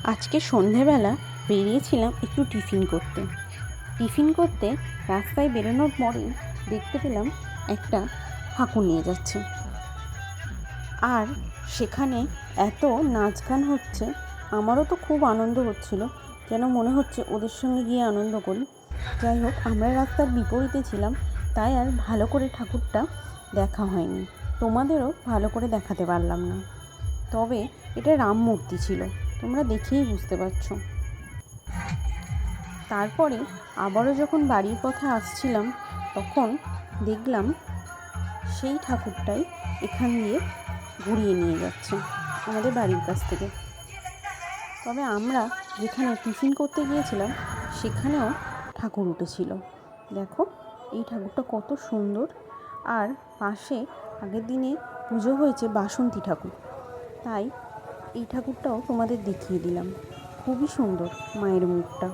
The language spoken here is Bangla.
আজকে সন্ধেবেলা বেরিয়েছিলাম একটু টিফিন করতে রাস্তায় বেরোনোর পরেই দেখতে পেলাম একটা ঠাকুর নিয়ে যাচ্ছে। আর সেখানে এত নাচ গান হচ্ছে, আমারও তো খুব আনন্দ হচ্ছিল, যেন মনে হচ্ছে ওদের সঙ্গে গিয়ে আনন্দ করি। যাই হোক, আমরা রাস্তার বিপরীতে ছিলাম, তাই আর ভালো করে ঠাকুরটা দেখা হয়নি, তোমাদেরও ভালো করে দেখাতে পারলাম না। তবে এটা রাম মূর্তি ছিল, তোমরা দেখেই বুঝতে পারছো। তারপরে আবারও যখন বাড়ির পথে আসছিলাম, তখন দেখলাম সেই ঠাকুরটাই এখান দিয়ে ঘুরিয়ে নিয়ে যাচ্ছে আমাদের বাড়ির কাছ থেকে। তবে আমরা যেখানে টিফিন করতে গিয়েছিলাম সেখানেও ঠাকুর উঠেছিল। দেখো এই ঠাকুরটা কত সুন্দর। আর পাশে আগের দিনে পুজো হয়েছে বাসন্তী ঠাকুর, তাই এই ঠাকুরটাও তোমাদের দেখিয়ে দিলাম। খুবই সুন্দর মায়ের মুখটা।